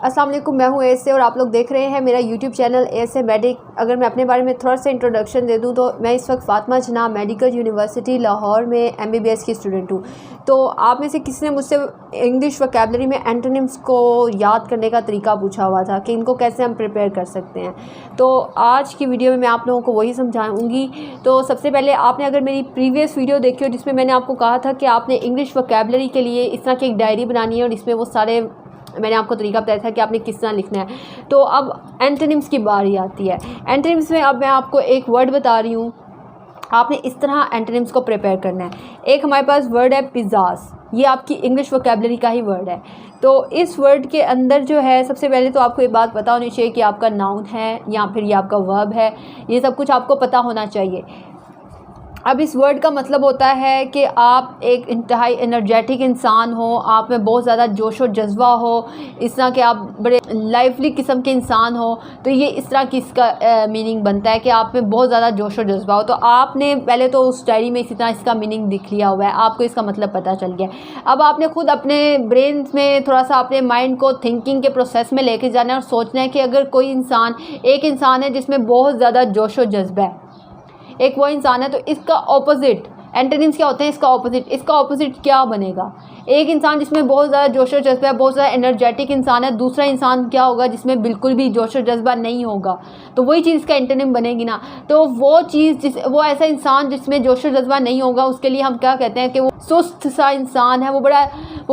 अस्सलाम वालेकुम, मैं हूँ एस से और आप लोग देख रहे हैं मेरा यूट्यूब चैनल एस से मेडिक। अगर मैं अपने बारे में थोड़ा सा इंट्रोडक्शन दे दूँ तो मैं इस वक्त फातिमा जनाब मेडिकल यूनिवर्सिटी लाहौर में MBBS की स्टूडेंट हूँ। तो आप में से किसी ने मुझसे इंग्लिश वोकैबुलरी में एंटोनिम्स को याद करने का तरीका पूछा हुआ था कि इनको कैसे हम प्रिपेयर कर सकते हैं। तो आज की वीडियो में मैं आप लोगों को वही समझाऊंगी। तो सबसे पहले आपने अगर मेरी प्रीवियस वीडियो देखी हो जिसमें मैंने आपको कहा था कि आपने इंग्लिश वोकैबुलरी के लिए इस तरह की एक डायरी बनानी है और इसमें वो सारे मैंने आपको तरीका बताया था कि आपने किस तरह लिखना है। तो अब एंटोनिम्स की बारी आती है। एंटोनिम्स में अब मैं आपको एक वर्ड बता रही हूँ, आपने इस तरह एंटोनिम्स को प्रिपेयर करना है। एक हमारे पास वर्ड है पिज़्ज़ाज़, ये आपकी इंग्लिश वोकैबुलरी का ही वर्ड है। तो इस वर्ड के अंदर जो है सबसे पहले तो आपको ये बात पता होनी चाहिए कि आपका नाउन है या फिर ये आपका वर्ब है, ये सब कुछ आपको पता होना चाहिए। अब इस वर्ड का मतलब होता है कि आप एक इंतहाई एनर्जेटिक इंसान हो, आप में बहुत ज़्यादा जोश और जज्बा हो, इस तरह के आप बड़े लाइवली किस्म के इंसान हो। तो ये इस तरह की इसका मीनिंग बनता है कि आप में बहुत ज़्यादा जोश और जज्बा हो। तो आपने पहले तो उस डायरी में इसी तरह इसका मीनिंग लिख लिया हुआ है, आपको इसका मतलब पता चल गया। अब आपने खुद अपने ब्रेन में थोड़ा सा अपने माइंड को थिंकिंग के प्रोसेस में लेके जाना है और सोचना है कि अगर कोई इंसान एक इंसान है जिसमें बहुत ज़्यादा जोश और जज्बा है, एक वो इंसान है, तो इसका ऑपोजिट एंटोनिम्स क्या होते हैं, इसका ऑपोजिट क्या बनेगा। एक इंसान जिसमें बहुत ज़्यादा जोश और जज्बा है, बहुत ज़्यादा एनर्जेटिक इंसान है, दूसरा इंसान क्या होगा जिसमें बिल्कुल भी जोश और जज्बा नहीं होगा। तो वही चीज़ इसका एंटोनिम बनेगी ना। तो वो चीज़ वो ऐसा इंसान जिसमें जोश और जज्बा नहीं होगा उसके लिए हम क्या कहते हैं कि वो सुस्त सा इंसान है, वो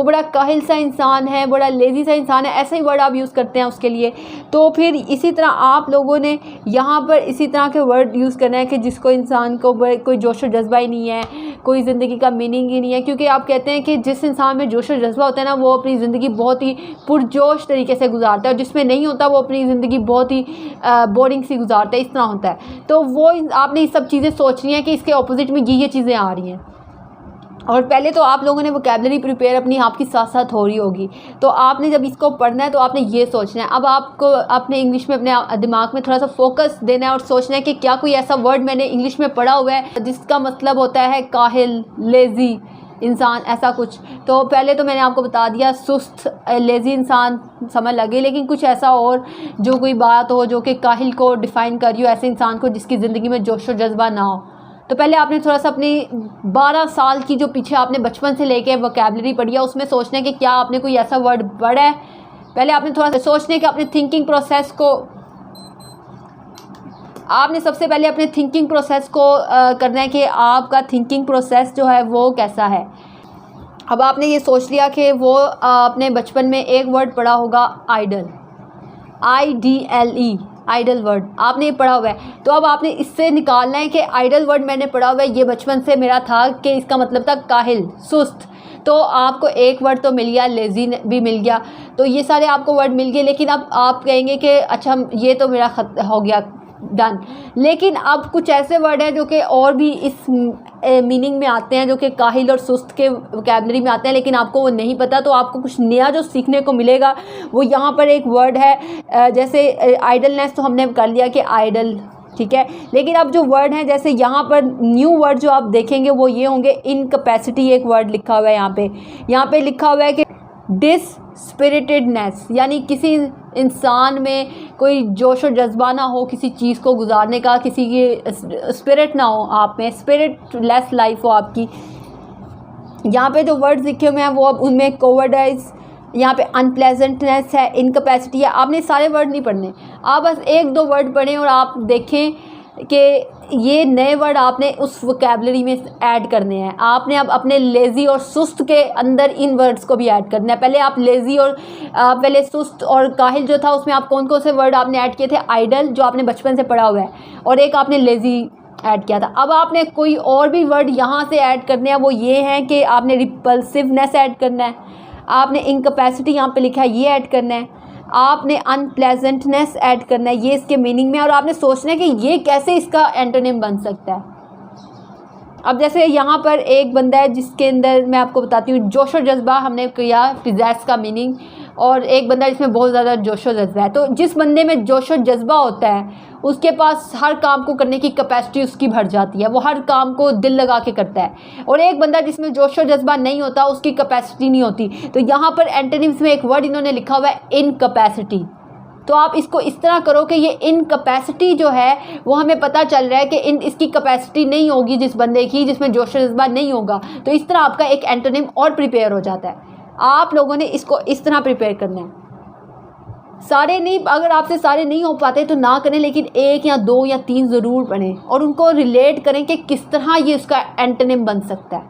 बड़ा काहिल सा इंसान है, बड़ा लेज़ी सा इंसान है। ऐसा ही वर्ड आप यूज़ करते हैं उसके लिए। तो फिर इसी तरह आप लोगों ने यहाँ पर इसी तरह के वर्ड यूज़ करना है कि जिसको इंसान को कोई जोश और जज्बा ही नहीं है, कोई ज़िंदगी का मीनिंग ही नहीं है। क्योंकि आप कहते हैं कि जिस इंसान में जोश और जज्बा होता है ना, वो अपनी ज़िंदगी बहुत ही पुरजोश तरीके से गुजारता है, और जिसमें नहीं होता वो अपनी ज़िंदगी बहुत ही बोरिंग सी गुजारता है, इस तरह होता है। तो वो आपने ये सब चीज़ें सोचनी है कि इसके ऑपोजिट में ये चीज़ें आ रही हैं। और पहले तो आप लोगों ने वोकैबुलरी प्रिपेयर अपनी आपकी साथ साथ हो रही होगी। तो आपने जब इसको पढ़ना है तो आपने ये सोचना है, अब आपको अपने इंग्लिश में अपने दिमाग में थोड़ा सा फोकस देना है और सोचना है कि क्या कोई ऐसा वर्ड मैंने इंग्लिश में पढ़ा हुआ है जिसका मतलब होता है काहिल, लेज़ी इंसान, ऐसा कुछ। तो पहले तो मैंने आपको बता दिया सुस्त, लेज़ी इंसान समझ लगे, लेकिन कुछ ऐसा और जो कोई बात हो जो कि काहिल को डिफ़ाइन कर रही हो, ऐसे इंसान को जिसकी ज़िंदगी में जोश और जज्बा ना हो। तो पहले आपने थोड़ा सा अपनी 12 साल की जो पीछे आपने बचपन से लेके वोकैबुलरी पढ़ी है उसमें सोचना है कि क्या आपने कोई ऐसा वर्ड पढ़ा है। पहले आपने थोड़ा सा सोचने के अपने थिंकिंग प्रोसेस को आपने सबसे पहले अपने थिंकिंग प्रोसेस को करना है कि आपका थिंकिंग प्रोसेस जो है वो कैसा है। अब आपने ये सोच लिया कि वो अपने बचपन में एक वर्ड पढ़ा होगा आइडल, IDLE, आइडल वर्ड आपने पढ़ा हुआ है। तो अब आपने इससे निकालना है कि आइडल वर्ड मैंने पढ़ा हुआ है, ये बचपन से मेरा था कि इसका मतलब था काहिल, सुस्त। तो आपको एक वर्ड तो मिल गया, लेज़ी भी मिल गया, तो ये सारे आपको वर्ड मिल गए। लेकिन अब आप कहेंगे कि अच्छा ये तो मेरा खत हो गया, डन। लेकिन अब कुछ ऐसे वर्ड हैं जो कि और भी इस मीनिंग में आते हैं, जो कि काहिल और सुस्त के वोकैबुलरी में आते हैं, लेकिन आपको वो नहीं पता। तो आपको कुछ नया जो सीखने को मिलेगा वो यहाँ पर एक वर्ड है, जैसे आइडलनेस तो हमने कर लिया कि आइडल, ठीक है। लेकिन अब जो वर्ड हैं जैसे यहाँ पर न्यू वर्ड जो आप देखेंगे वो ये होंगे इनकैपेसिटी। एक वर्ड लिखा हुआ है यहाँ पे लिखा हुआ है कि डिसस्पिरिटेडनेस, यानी किसी इंसान में कोई जोश और जज्बा ना हो किसी चीज़ को गुजारने का, किसी की स्पिरिट ना हो, आप में स्पिरिट लेस लाइफ हो आपकी। यहाँ पे जो वर्ड्स लिखे हुए हैं वो अब उनमें कोवर्डाइज, यहाँ पे अनप्लेजेंटनेस है, इनकैपेसिटी है। आपने सारे वर्ड नहीं पढ़ने, आप बस एक दो वर्ड पढ़ें और आप देखें कि ये नए वर्ड आपने उस वोकैबुलरी में ऐड करने हैं। आपने अब अपने लेज़ी और सुस्त के अंदर इन वर्ड्स को भी ऐड करना है। पहले आप लेज़ी और पहले सुस्त और काहिल जो था उसमें आप कौन कौन से वर्ड आपने ऐड किए थे, आइडल जो आपने बचपन से पढ़ा हुआ है, और एक आपने लेज़ी ऐड किया था। अब आपने कोई और भी वर्ड यहाँ से ऐड करने हैं, वो ये हैं कि आपने रिपल्सिवनेस ऐड करना है, आपने इनकैपेसिटी यहाँ पे लिखा है ये ऐड करना है, आपने अनप्लेजेंटनेस ऐड करना है, ये इसके मीनिंग में, और आपने सोचना है कि ये कैसे इसका एंटोनिम बन सकता है। अब जैसे यहाँ पर एक बंदा है जिसके अंदर मैं आपको बताती हूँ जोश और जज्बा हमने किया, पिज़्ज़ाज़ का मीनिंग और एक बंदा जिसमें बहुत ज़्यादा जोशो जज्बा है। तो जिस बंदे में जोशो जज्बा होता है उसके पास हर काम को करने की कैपेसिटी उसकी बढ़ जाती है, वो हर काम को दिल लगा के करता है। और एक बंदा जिसमें जोशो जज्बा नहीं होता उसकी कैपेसिटी नहीं होती। तो यहाँ पर एंटोनिम्स में एक वर्ड इन्होंने लिखा हुआ है इनकैपेसिटी। तो आप इसको इस तरह करो कि ये इनकैपेसिटी जो है वो हमें पता चल रहा है कि इसकी कैपेसिटी नहीं होगी जिस बंदे की जिसमें जोश जज्बा नहीं होगा। तो इस तरह आपका एक एंटोनिम और प्रिपेयर हो जाता है। आप लोगों ने इसको इस तरह प्रिपेयर करना है। सारे नहीं, अगर आपसे सारे नहीं हो पाते तो ना करें, लेकिन 1 या 2 या 3 ज़रूर पढ़ें और उनको रिलेट करें कि किस तरह ये उसका एंटोनिम बन सकता है।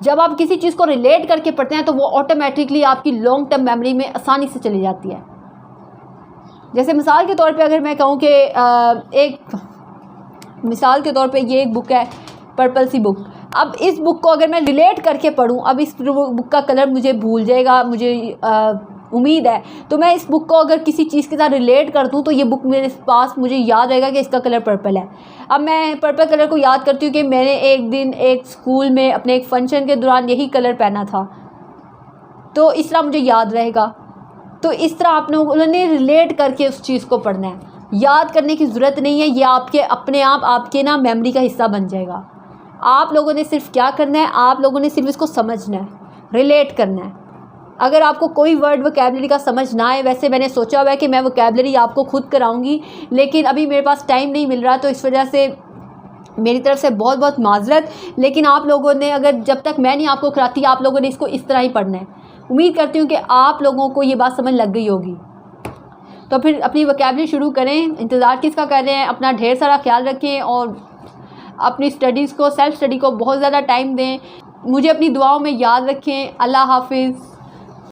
जब आप किसी चीज़ को रिलेट करके पढ़ते हैं तो वो ऑटोमेटिकली आपकी लॉन्ग टर्म मेमोरी में आसानी से चली जाती है। जैसे मिसाल के तौर पे अगर मैं कहूँ कि मिसाल के तौर पे ये एक बुक है पर्पल सी बुक। अब इस बुक को अगर मैं रिलेट करके पढूँ, अब इस बुक का कलर मुझे भूल जाएगा, मुझे उम्मीद है। तो मैं इस बुक को अगर किसी चीज़ के साथ रिलेट कर दूँ तो ये बुक मेरे पास मुझे याद रहेगा कि इसका कलर पर्पल है। अब मैं पर्पल कलर को याद करती हूँ कि मैंने एक दिन एक स्कूल में अपने एक फंक्शन के दौरान यही कलर पहना था, तो इस तरह मुझे याद रहेगा। तो इस तरह आप लोगों ने रिलेट करके उस चीज़ को पढ़ना है, याद करने की ज़रूरत नहीं है। ये आपके अपने आप आपके ना मेमोरी का हिस्सा बन जाएगा। आप लोगों ने सिर्फ क्या करना है, आप लोगों ने सिर्फ इसको समझना है, रिलेट करना है। अगर आपको कोई वर्ड वोकैबुलरी का समझ ना आए, वैसे मैंने सोचा हुआ है कि मैं वोकैबुलरी आपको खुद कराऊंगी, लेकिन अभी मेरे पास टाइम नहीं मिल रहा, तो इस वजह से मेरी तरफ से बहुत बहुत माजरत। लेकिन आप लोगों ने अगर जब तक मैं नहीं आपको कराती, आप लोगों ने इसको इस तरह ही पढ़ना है। उम्मीद करती हूँ कि आप लोगों को ये बात समझ लग गई होगी। तो फिर अपनी वोकैबुलरी शुरू करें। इंतज़ार किसका कर रहे हैं? अपना ढेर सारा ख्याल रखें और अपनी स्टडीज़ को, सेल्फ़ स्टडी को बहुत ज़्यादा टाइम दें। मुझे अपनी दुआओं में याद रखें। अल्लाह हाफिज़।